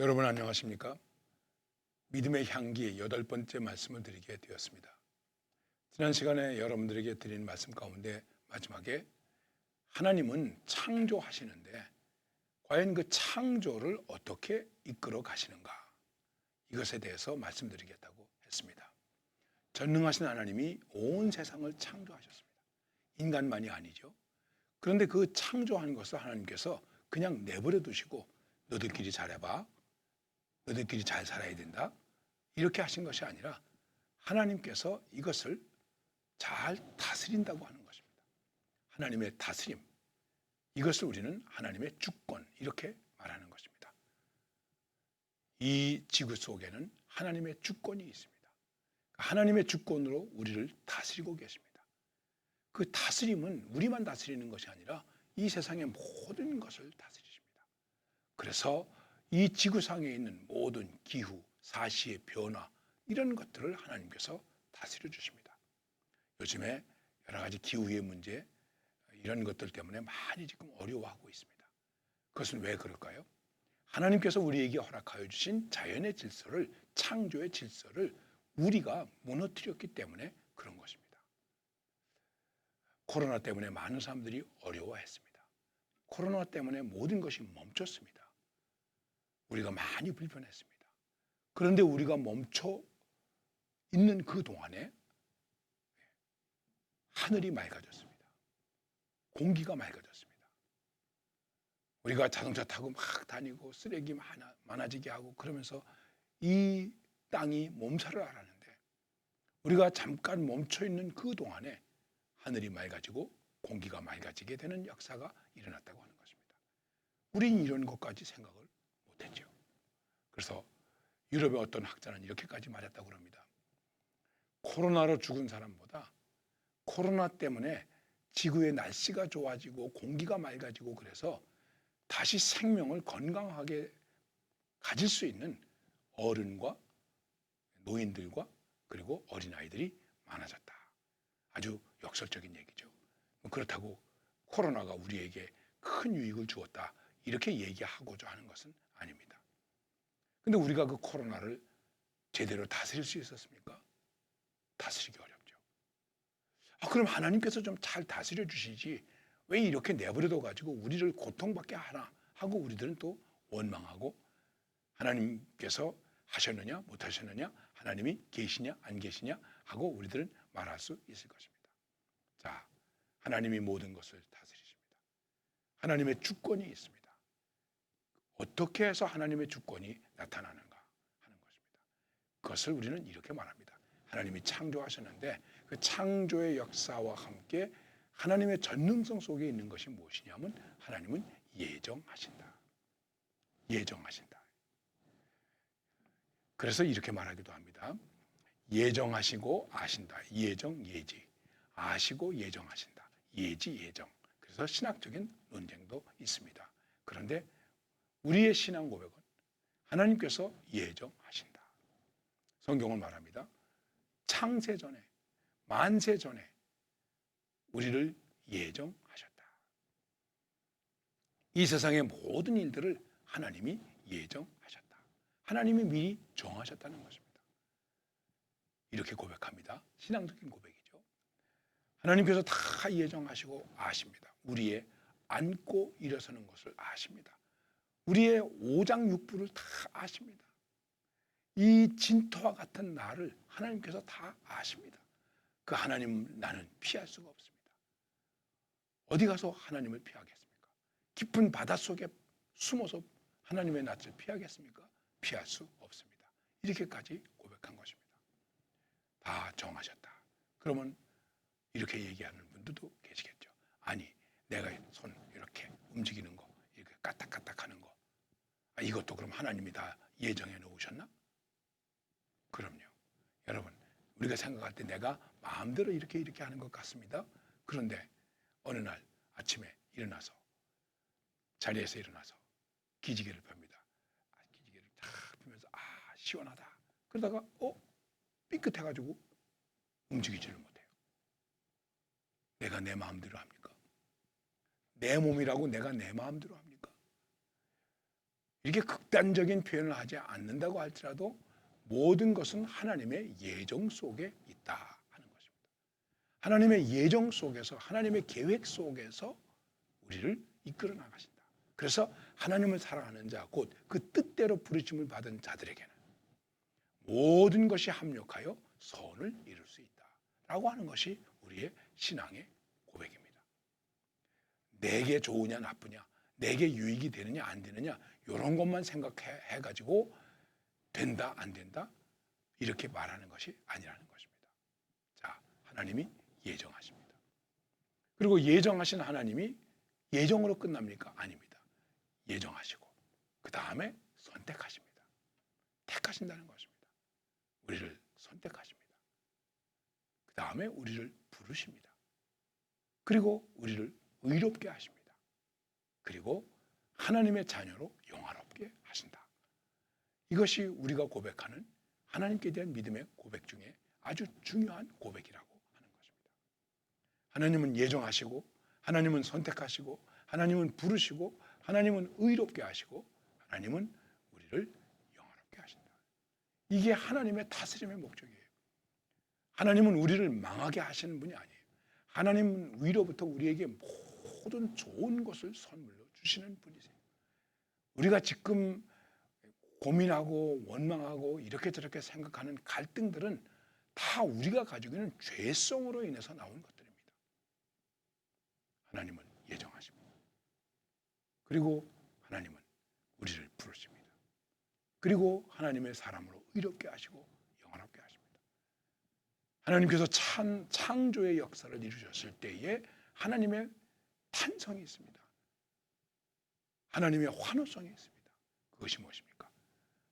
여러분 안녕하십니까? 믿음의 향기 8번째 말씀을 드리게 되었습니다. 지난 시간에 여러분들에게 드린 말씀 가운데 마지막에 하나님은 창조하시는데 과연 그 창조를 어떻게 이끌어 가시는가? 이것에 대해서 말씀드리겠다고 했습니다. 전능하신 하나님이 온 세상을 창조하셨습니다. 인간만이 아니죠. 그런데 그 창조한 것을 하나님께서 그냥 내버려 두시고 너희들끼리 잘해봐. 너희들끼리 잘 살아야 된다. 이렇게 하신 것이 아니라 하나님께서 이것을 잘 다스린다고 하는 것입니다. 하나님의 다스림. 이것을 우리는 하나님의 주권 이렇게 말하는 것입니다. 이 지구 속에는 하나님의 주권이 있습니다. 하나님의 주권으로 우리를 다스리고 계십니다. 그 다스림은 우리만 다스리는 것이 아니라 이 세상의 모든 것을 다스리십니다. 그래서 이 지구상에 있는 모든 기후, 사시의 변화 이런 것들을 하나님께서 다스려 주십니다. 요즘에 여러 가지 기후의 문제 이런 것들 때문에 많이 지금 어려워하고 있습니다. 그것은 왜 그럴까요? 하나님께서 우리에게 허락하여 주신 자연의 질서를, 창조의 질서를 우리가 무너뜨렸기 때문에 그런 것입니다. 코로나 때문에 많은 사람들이 어려워했습니다. 코로나 때문에 모든 것이 멈췄습니다. 우리가 많이 불편했습니다. 그런데 우리가 멈춰 있는 그 동안에 하늘이 맑아졌습니다. 공기가 맑아졌습니다. 우리가 자동차 타고 막 다니고 쓰레기 많아지게 하고 그러면서 이 땅이 몸살을 앓았는데 우리가 잠깐 멈춰 있는 그 동안에 하늘이 맑아지고 공기가 맑아지게 되는 역사가 일어났다고 하는 것입니다. 우린 이런 것까지 생각을 못했죠. 그래서 유럽의 어떤 학자는 이렇게까지 말했다고 합니다. 코로나로 죽은 사람보다 코로나 때문에 지구의 날씨가 좋아지고 공기가 맑아지고 그래서 다시 생명을 건강하게 가질 수 있는 어른과 노인들과 그리고 어린아이들이 많아졌다. 아주 역설적인 얘기죠. 그렇다고 코로나가 우리에게 큰 유익을 주었다. 이렇게 얘기하고자 하는 것은 아닙니다. 근데 우리가 그 코로나를 제대로 다스릴 수 있었습니까? 다스리기 어렵죠. 그럼 하나님께서 좀 잘 다스려 주시지 왜 이렇게 내버려둬 가지고 우리를 고통받게 하나 하고 우리들은 또 원망하고 하나님께서 하셨느냐 못하셨느냐 하나님이 계시냐 안 계시냐 하고 우리들은 말할 수 있을 것입니다. 자, 하나님이 모든 것을 다스리십니다. 하나님의 주권이 있습니다. 어떻게 해서 하나님의 주권이 나타나는가 하는 것입니다. 그것을 우리는 이렇게 말합니다. 하나님이 창조하셨는데 그 창조의 역사와 함께 하나님의 전능성 속에 있는 것이 무엇이냐면 하나님은 예정하신다. 예정하신다. 그래서 이렇게 말하기도 합니다. 예정하시고 아신다. 예정, 예지. 아시고 예정하신다. 예지, 예정. 그래서 신학적인 논쟁도 있습니다. 그런데 우리의 신앙 고백은 하나님께서 예정하신다. 성경은 말합니다. 창세 전에, 만세 전에 우리를 예정하셨다. 이 세상의 모든 일들을 하나님이 예정하셨다. 하나님이 미리 정하셨다는 것입니다. 이렇게 고백합니다. 신앙적인 고백이죠. 하나님께서 다 예정하시고 아십니다. 우리의 앉고 일어서는 것을 아십니다. 우리의 오장육부를 다 아십니다. 이 진토와 같은 나를 하나님께서 다 아십니다. 그 하나님 나는 피할 수가 없습니다. 어디 가서 하나님을 피하겠습니까? 깊은 바닷속에 숨어서 하나님의 낯을 피하겠습니까? 피할 수 없습니다. 이렇게까지 고백한 것입니다. 다 정하셨다. 그러면 이렇게 얘기하는 분들도 계시겠죠. 아니, 내가 손 이렇게 움직이는 거, 이렇게 까딱까딱 하는 거, 이것도 그럼 하나님이 다 예정해 놓으셨나? 그럼요. 여러분, 우리가 생각할 때 내가 마음대로 이렇게 하는 것 같습니다. 그런데 어느 날 아침에 일어나서 자리에서 일어나서 기지개를 펴니다. 기지개를 탁 펴면서 시원하다. 그러다가 삐끗해가지고 움직이지를 못해요. 내가 내 마음대로 합니까? 내 몸이라고 내가 내 마음대로 합니까? 이렇게 극단적인 표현을 하지 않는다고 할지라도 모든 것은 하나님의 예정 속에 있다 하는 것입니다. 하나님의 예정 속에서, 하나님의 계획 속에서 우리를 이끌어 나가신다. 그래서 하나님을 사랑하는 자, 곧 그 뜻대로 부르심을 받은 자들에게는 모든 것이 합력하여 선을 이룰 수 있다라고 하는 것이 우리의 신앙의 고백입니다. 내게 좋으냐 나쁘냐, 내게 유익이 되느냐 안 되느냐 이런 것만 생각해가지고 된다 안 된다 이렇게 말하는 것이 아니라는 것입니다. 자, 하나님이 예정하십니다. 그리고 예정하신 하나님이 예정으로 끝납니까? 아닙니다. 예정하시고 그 다음에 선택하십니다. 택하신다는 것입니다. 우리를 선택하십니다. 그 다음에 우리를 부르십니다. 그리고 우리를 의롭게 하십니다. 그리고 하나님의 자녀로 영화롭게 하신다. 이것이 우리가 고백하는 하나님께 대한 믿음의 고백 중에 아주 중요한 고백이라고 하는 것입니다. 하나님은 예정하시고, 하나님은 선택하시고, 하나님은 부르시고, 하나님은 의롭게 하시고, 하나님은 우리를 영화롭게 하신다. 이게 하나님의 다스림의 목적이에요. 하나님은 우리를 망하게 하시는 분이 아니에요. 하나님은 위로부터 우리에게 모든 좋은 것을 선물로 주시는 분이세요. 우리가 지금 고민하고 원망하고 이렇게 저렇게 생각하는 갈등들은 다 우리가 가지고 있는 죄성으로 인해서 나온 것들입니다. 하나님은 예정하십니다. 그리고 하나님은 우리를 부르십니다. 그리고 하나님의 사람으로 의롭게 하시고 영원롭게 하십니다. 하나님께서 창조의 역사를 이루셨을 때에 하나님의 탄성이 있습니다. 하나님의 환호성이 있습니다. 그것이 무엇입니까?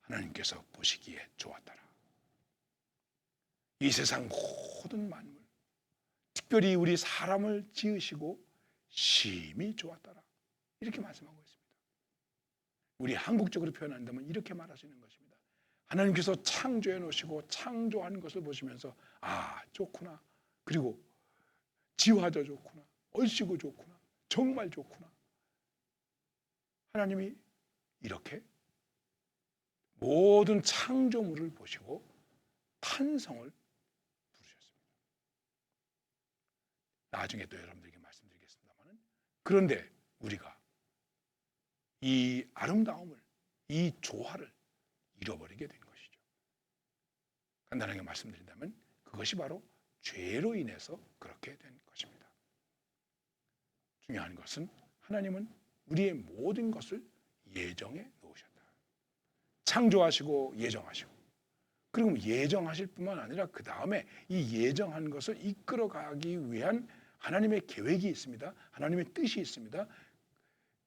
하나님께서 보시기에 좋았더라. 이 세상 모든 만물, 특별히 우리 사람을 지으시고 심히 좋았더라. 이렇게 말씀하고 있습니다. 우리 한국적으로 표현한다면 이렇게 말할 수 있는 것입니다. 하나님께서 창조해 놓으시고 창조한 것을 보시면서 아, 좋구나. 그리고 지화도 좋구나. 얼씨구 좋구나. 정말 좋구나. 하나님이 이렇게 모든 창조물을 보시고 탄성을 부르셨습니다. 나중에 또 여러분들에게 말씀드리겠습니다만, 그런데 우리가 이 아름다움을, 이 조화를 잃어버리게 된 것이죠. 간단하게 말씀드린다면 그것이 바로 죄로 인해서 그렇게 된 것입니다. 중요한 것은 하나님은 우리의 모든 것을 예정해 놓으셨다. 창조하시고 예정하시고, 그리고 예정하실 뿐만 아니라 그 다음에 이 예정한 것을 이끌어가기 위한 하나님의 계획이 있습니다. 하나님의 뜻이 있습니다.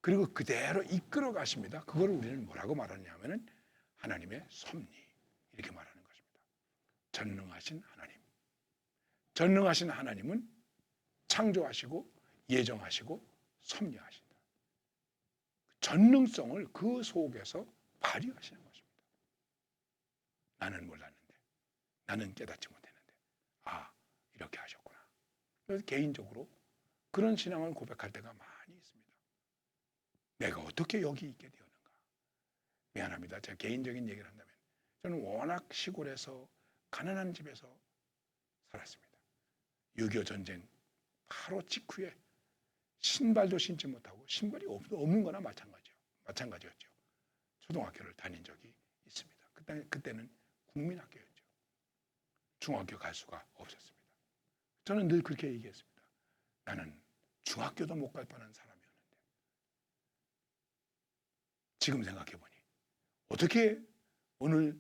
그리고 그대로 이끌어 가십니다. 그걸 우리는 뭐라고 말하냐면은 하나님의 섭리 이렇게 말하는 것입니다. 전능하신 하나님. 전능하신 하나님은 창조하시고 예정하시고 섭리하신다. 전능성을 그 속에서 발휘하시는 것입니다. 나는 몰랐는데, 나는 깨닫지 못했는데, 아, 이렇게 하셨구나. 그래서 개인적으로 그런 신앙을 고백할 때가 많이 있습니다. 내가 어떻게 여기 있게 되었는가? 미안합니다. 제가 개인적인 얘기를 한다면 저는 워낙 시골에서 가난한 집에서 살았습니다. 6.25 전쟁 바로 직후에 신발도 신지 못하고 신발이 없는 거나 마찬가지였죠. 초등학교를 다닌 적이 있습니다. 그때는 국민학교였죠. 중학교 갈 수가 없었습니다. 저는 늘 그렇게 얘기했습니다. 나는 중학교도 못 갈 뻔한 사람이었는데 지금 생각해보니 어떻게 오늘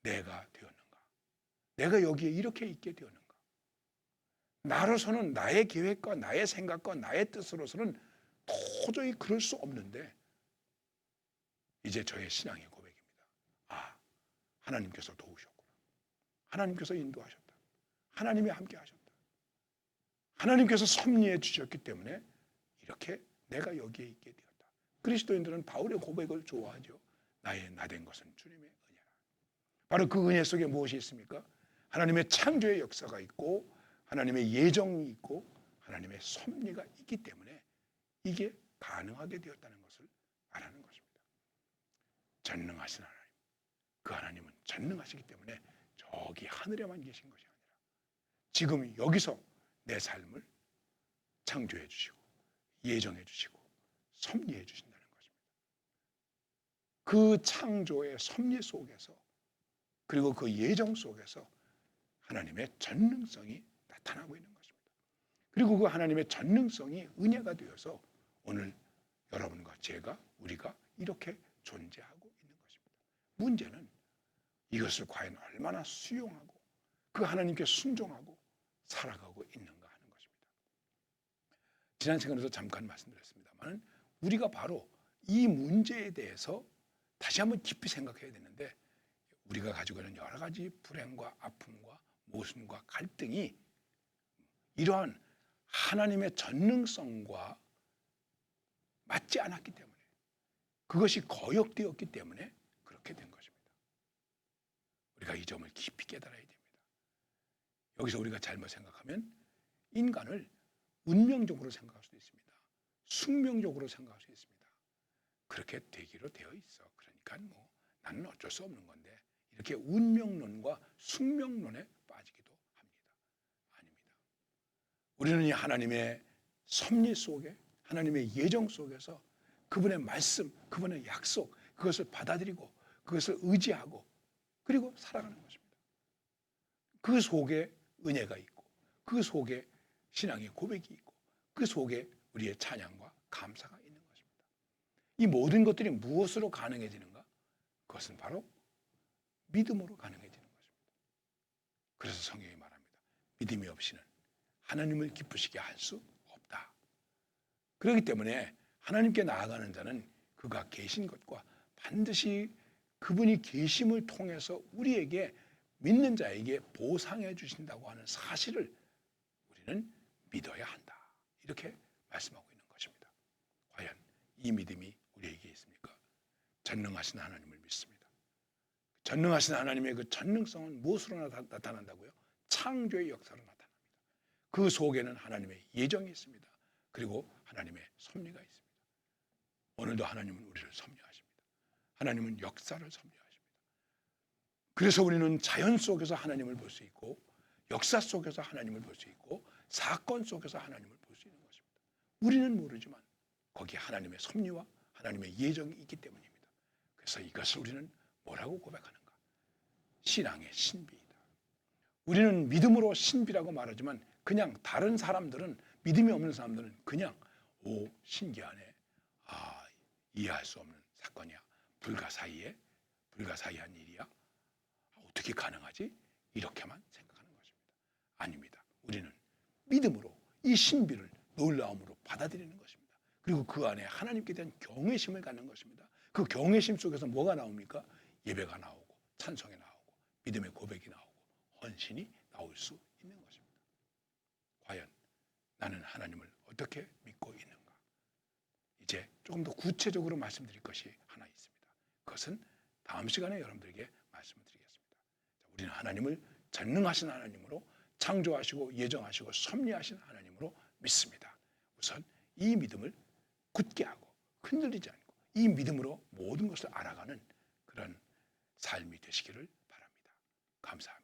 내가 되었는가? 내가 여기에 이렇게 있게 되었는가? 나로서는 나의 계획과 나의 생각과 나의 뜻으로서는 도저히 그럴 수 없는데 이제 저의 신앙의 고백입니다. 아, 하나님께서 도우셨구나. 하나님께서 인도하셨다. 하나님이 함께 하셨다. 하나님께서 섭리해 주셨기 때문에 이렇게 내가 여기에 있게 되었다. 그리스도인들은 바울의 고백을 좋아하죠. 나의 나된 것은 주님의 은혜라. 바로 그 은혜 속에 무엇이 있습니까? 하나님의 창조의 역사가 있고 하나님의 예정이 있고 하나님의 섭리가 있기 때문에 이게 가능하게 되었다는 것을 말하는 것입니다. 전능하신 하나님, 그 하나님은 전능하시기 때문에 저기 하늘에만 계신 것이 아니라 지금 여기서 내 삶을 창조해 주시고 예정해 주시고 섭리해 주신다는 것입니다. 그 창조의 섭리 속에서 그리고 그 예정 속에서 하나님의 전능성이 나타나고 있는 것입니다. 그리고 그 하나님의 전능성이 은혜가 되어서 오늘 여러분과 제가 우리가 이렇게 존재하고 있는 것입니다. 문제는 이것을 과연 얼마나 수용하고 그 하나님께 순종하고 살아가고 있는가 하는 것입니다. 지난 시간에도 잠깐 말씀드렸습니다만 우리가 바로 이 문제에 대해서 다시 한번 깊이 생각해야 되는데 우리가 가지고 있는 여러 가지 불행과 아픔과 모순과 갈등이 이러한 하나님의 전능성과 맞지 않았기 때문에 그것이 거역되었기 때문에 그렇게 된 것입니다. 우리가 이 점을 깊이 깨달아야 됩니다. 여기서 우리가 잘못 생각하면 인간을 운명적으로 생각할 수도 있습니다. 숙명적으로 생각할 수 있습니다. 그렇게 되기로 되어 있어. 그러니까 뭐 나는 어쩔 수 없는 건데 이렇게 운명론과 숙명론에 빠지기도 합니다. 아닙니다. 우리는 이 하나님의 섭리 속에 하나님의 예정 속에서 그분의 말씀, 그분의 약속 그것을 받아들이고 그것을 의지하고 그리고 살아가는 것입니다. 그 속에 은혜가 있고 그 속에 신앙의 고백이 있고 그 속에 우리의 찬양과 감사가 있는 것입니다. 이 모든 것들이 무엇으로 가능해지는가? 그것은 바로 믿음으로 가능해지는 것입니다. 그래서 성경이 말합니다. 믿음이 없이는 하나님을 기쁘시게 할 수 없다. 그렇기 때문에 하나님께 나아가는 자는 그가 계신 것과 반드시 그분이 계심을 통해서 우리에게 믿는 자에게 보상해 주신다고 하는 사실을 우리는 믿어야 한다. 이렇게 말씀하고 있는 것입니다. 과연 이 믿음이 우리에게 있습니까? 전능하신 하나님을 믿습니다. 전능하신 하나님의 그 전능성은 무엇으로 나타난다고요? 창조의 역사로 나타납니다. 그 속에는 하나님의 예정이 있습니다. 그리고 하나님의 섭리가 있습니다. 오늘도 하나님은 우리를 섭리하십니다. 하나님은 역사를 섭리하십니다. 그래서 우리는 자연 속에서 하나님을 볼 수 있고 역사 속에서 하나님을 볼 수 있고 사건 속에서 하나님을 볼 수 있는 것입니다. 우리는 모르지만 거기에 하나님의 섭리와 하나님의 예정이 있기 때문입니다. 그래서 이것을 우리는 뭐라고 고백하는가? 신앙의 신비이다. 우리는 믿음으로 신비라고 말하지만 그냥 다른 사람들은 믿음이 없는 사람들은 그냥 오 신기하네. 아 이해할 수 없는 사건이야. 불가사의한 일이야. 어떻게 가능하지? 이렇게만 생각하는 것입니다. 아닙니다. 우리는 믿음으로 이 신비를 놀라움으로 받아들이는 것입니다. 그리고 그 안에 하나님께 대한 경외심을 갖는 것입니다. 그 경외심 속에서 뭐가 나옵니까? 예배가 나오고 찬송이 나오고 믿음의 고백이 나오고 헌신이 나올 수 있는 것입니다. 과연 나는 하나님을 어떻게 믿고 있는가? 이제 조금 더 구체적으로 말씀드릴 것이 하나 있습니다. 그것은 다음 시간에 여러분들에게 말씀을 드리겠습니다. 우리는 하나님을 전능하신 하나님으로 창조하시고 예정하시고 섭리하신 하나님으로 믿습니다. 우선 이 믿음을 굳게 하고 흔들리지 않고 이 믿음으로 모든 것을 알아가는 그런 삶이 되시기를 바랍니다. 감사합니다.